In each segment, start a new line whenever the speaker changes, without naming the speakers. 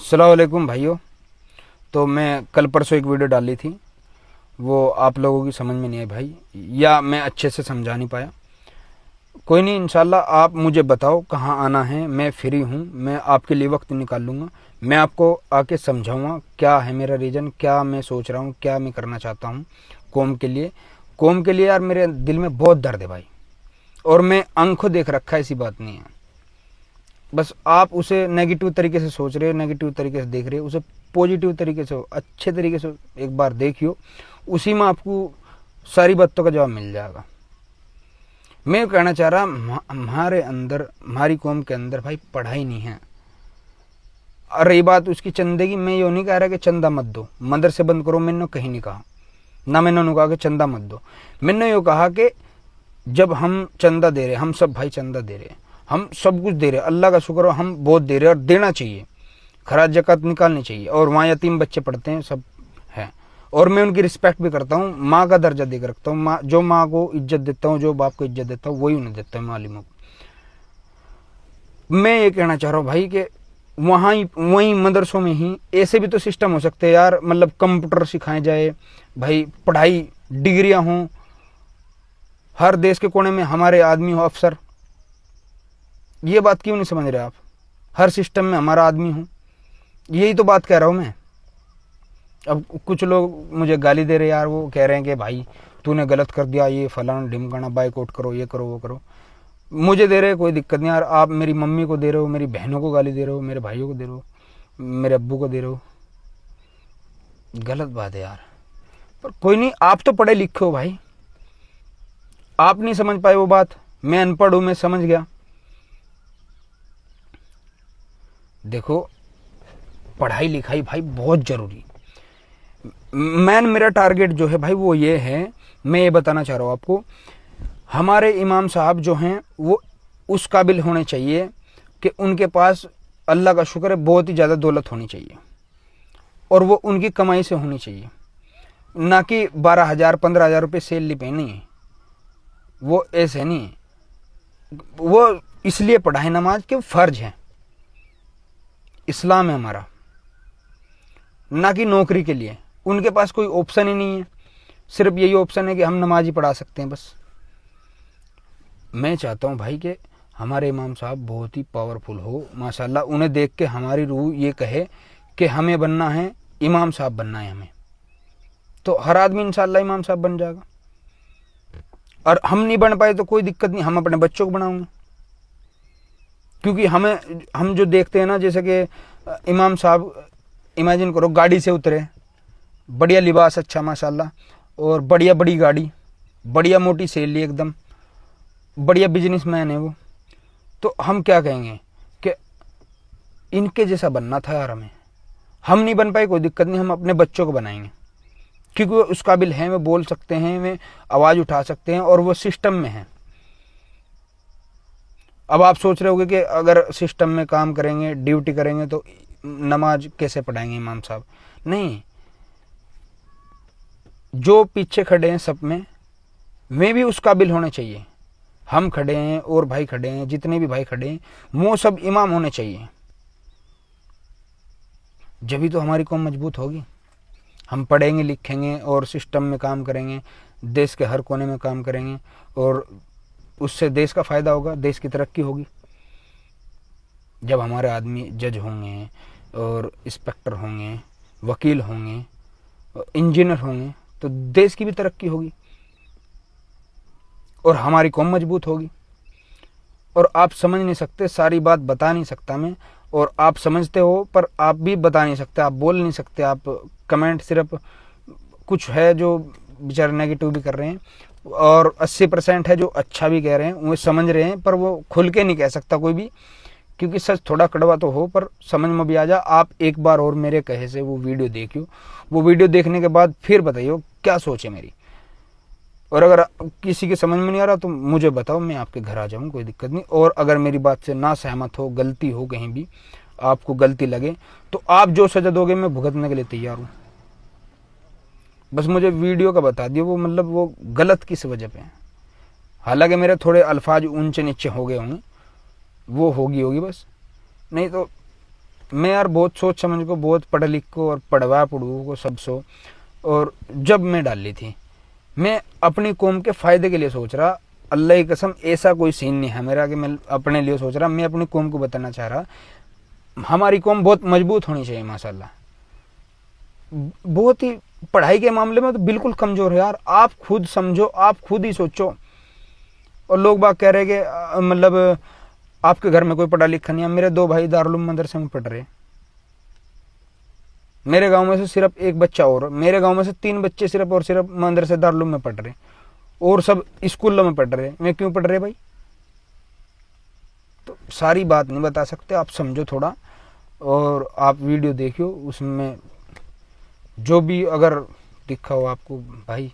अस्सलाम वालेकुम भाइयों। तो मैं कल परसों एक वीडियो डाली थी, वो आप लोगों की समझ में नहीं आई भाई, या मैं अच्छे से समझा नहीं पाया। कोई नहीं, इंशाल्लाह आप मुझे बताओ कहाँ आना है, मैं फ्री हूँ, मैं आपके लिए वक्त निकाल लूँगा। मैं आपको आके समझाऊँगा क्या है मेरा रीज़न, क्या मैं सोच रहा हूँ, क्या मैं करना चाहता हूँ कौम के लिए। कौम के लिए यार मेरे दिल में बहुत दर्द है भाई, और मैं आंखों देख रखा है, ऐसी बात नहीं है। बस आप उसे नेगेटिव तरीके से सोच रहे हो, नेगेटिव तरीके से देख रहे हो, उसे पॉजिटिव तरीके से, अच्छे तरीके से एक बार देखियो, उसी में आपको सारी बातों का जवाब मिल जाएगा। मैं कहना चाह रहा, हमारे अंदर, हमारी कौम के अंदर भाई पढ़ाई नहीं है। और रही बात उसकी चंदे की, मैं ये नहीं कह रहा कि चंदा मत दो, मदरसे बंद करो, मैंने कहीं नहीं कहा ना। मैंने कहा कि चंदा मत दो, मैंने ये कहा कि जब हम चंदा दे रहे, हम सब भाई चंदा दे रहे, हम सब कुछ दे रहे, अल्लाह का शुक्र हो, हम बहुत दे रहे और देना चाहिए, खराज ज़कात निकालनी चाहिए। और वहाँ यतीम बच्चे पढ़ते हैं, सब है, और मैं उनकी रिस्पेक्ट भी करता हूँ, माँ का दर्जा देकर रखता हूँ। माँ, जो माँ को इज्जत देता हूँ, जो बाप को इज्जत देता हूँ, वही उन्हें देता हूँ, मालिमों को। मैं ये कहना चाह रहा हूँ भाई कि वहाँ ही, वहीं मदरसों में ही ऐसे भी तो सिस्टम हो सकते हैं यार, मतलब कंप्यूटर सिखाए जाए भाई, पढ़ाई, डिग्रियाँ हों, हर देश के कोने में हमारे आदमी हो अफसर। ये बात क्यों नहीं समझ रहे आप? हर सिस्टम में हमारा आदमी हो, यही तो बात कह रहा हूँ मैं। अब कुछ लोग मुझे गाली दे रहे यार, वो कह रहे हैं कि भाई तूने गलत कर दिया, ये फलाना ढिमकाना, बाइकआउट करो, ये करो, वो करो। मुझे दे रहे, कोई दिक्कत नहीं यार। आप मेरी मम्मी को दे रहे हो, मेरी बहनों को गाली दे रहे हो, मेरे भाइयों को दे रहे हो, मेरे अब्बू को दे रहे हो, गलत बात है यार। पर कोई नहीं, आप तो पढ़े लिखे हो भाई, आप नहीं समझ पाए वो बात, मैं अनपढ़ हूं, मैं समझ गया। देखो, पढ़ाई लिखाई भाई बहुत जरूरी। मेरा टारगेट जो है भाई वो ये है, मैं ये बताना चाह रहा हूँ आपको, हमारे इमाम साहब जो हैं वो उस काबिल होने चाहिए कि उनके पास, अल्लाह का शुक्र है, बहुत ही ज़्यादा दौलत होनी चाहिए, और वो उनकी कमाई से होनी चाहिए, ना कि 12,000 15,000 रुपये सैलरी पे। नहीं है वो, ऐसे नहीं है वो। इसलिए पढ़ाई नमाज के फ़र्ज हैं, इस्लाम है हमारा, ना कि नौकरी के लिए। उनके पास कोई ऑप्शन ही नहीं है, सिर्फ यही ऑप्शन है कि हम नमाज ही पढ़ा सकते हैं बस। मैं चाहता हूँ भाई कि हमारे इमाम साहब बहुत ही पावरफुल हो माशाल्लाह, उन्हें देख के हमारी रूह ये कहे कि हमें बनना है, इमाम साहब बनना है हमें, तो हर आदमी इंशाल्लाह इमाम साहब बन जाएगा। और हम नहीं बन पाए तो कोई दिक्कत नहीं, हम अपने बच्चों को बनाएंगे। क्योंकि हम जो देखते हैं ना, जैसे कि इमाम साहब, इमेजिन करो, गाड़ी से उतरे, बढ़िया लिबास अच्छा माशाल्लाह, और बढ़िया बड़ी गाड़ी, बढ़िया मोटी सैलरी, एकदम बढ़िया बिजनेसमैन है वो, तो हम क्या कहेंगे कि इनके जैसा बनना था यार हमें। हम नहीं बन पाए, कोई दिक्कत नहीं, हम अपने बच्चों को बनाएंगे, क्योंकि वो उस काबिल हैं, वे बोल सकते हैं, वे आवाज़ उठा सकते हैं, और वो सिस्टम में हैं। अब आप सोच रहे होगे कि अगर सिस्टम में काम करेंगे, ड्यूटी करेंगे, तो नमाज कैसे पढ़ाएंगे इमाम साहब? नहीं, जो पीछे खड़े हैं सब में, वे भी उस काबिल होने चाहिए। हम खड़े हैं और भाई खड़े हैं, जितने भी भाई खड़े हैं, वो सब इमाम होने चाहिए। जब तो हमारी कौम मजबूत होगी। हम पढ़ेंगे, लिखेंगे और सिस्टम में काम करेंगे, देश के हर कोने में काम करेंगे, और उससे देश का फ़ायदा होगा, देश की तरक्की होगी। जब हमारे आदमी जज होंगे, और इंस्पेक्टर होंगे, वकील होंगे, इंजीनियर होंगे, तो देश की भी तरक्की होगी, और हमारी कौम मजबूत होगी। और आप समझ नहीं सकते, सारी बात बता नहीं सकता मैं, और आप समझते हो पर आप भी बता नहीं सकते, आप बोल नहीं सकते, आप कमेंट, सिर्फ कुछ है जो बेचारे नेगेटिव भी कर रहे हैं, और 80% है जो अच्छा भी कह रहे हैं, वो समझ रहे हैं, पर वो खुल के नहीं कह सकता कोई भी, क्योंकि सच थोड़ा कड़वा तो हो, पर समझ में भी आ जा। आप एक बार और मेरे कहे से वो वीडियो देखियो, वो वीडियो देखने के बाद फिर बताइए क्या सोच है मेरी। और अगर किसी के समझ में नहीं आ रहा तो मुझे बताओ, मैं आपके घर आ जाऊँ, कोई दिक्कत नहीं। और अगर मेरी बात से ना सहमत हो, गलती हो कहीं भी, आपको गलती लगे, तो आप जो सजा दोगे मैं भुगतने के लिए तैयार हूँ। बस मुझे वीडियो का बता दियो, वो मतलब वो गलत किस वजह पे है। हालांकि मेरे थोड़े अल्फाज ऊंचे नीचे हो गए होंगे, वो होगी बस, नहीं तो मैं यार बहुत सोच समझ को, बहुत पढ़ लिख को और पढ़वा पढ़ू को सब सो, और जब मैं डाल ली थी, मैं अपनी कौम के फायदे के लिए सोच रहा। अल्लाह की कसम ऐसा कोई सीन नहीं है मेरा कि मैं अपने लिए सोच रहा, मैं अपनी कौम को बताना चाह रहा हमारी कौम बहुत मजबूत होनी चाहिए माशाल्लाह। बहुत ही पढ़ाई के मामले में तो बिल्कुल कमजोर है यार, आप खुद समझो, आप खुद ही सोचो। और लोग बाग कह रहे कि मतलब आपके घर में कोई पढ़ा लिखा नहीं है। मेरे 2 भाई दारुल मदरसे में पढ़ रहे, मेरे गांव में से सिर्फ एक बच्चा, और मेरे गांव में से 3 बच्चे सिर्फ और सिर्फ मदरसे दारुल में पढ़ रहे, और सब स्कूलों में पढ़ रहे। मैं क्यों पढ़ रहे भाई? तो सारी बात नहीं बता सकते, आप समझो थोड़ा, और आप वीडियो देखियो, उसमें जो भी अगर दिखा हो आपको भाई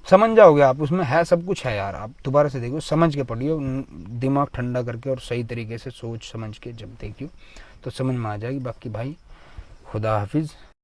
समझ जाओगे आप, उसमें है सब कुछ है यार। आप दोबारा से देखियो, समझ के पढ़ियो, दिमाग ठंडा करके और सही तरीके से सोच समझ के जब देखियो तो समझ में आ जाएगी। बाकी भाई खुदा हाफिज़।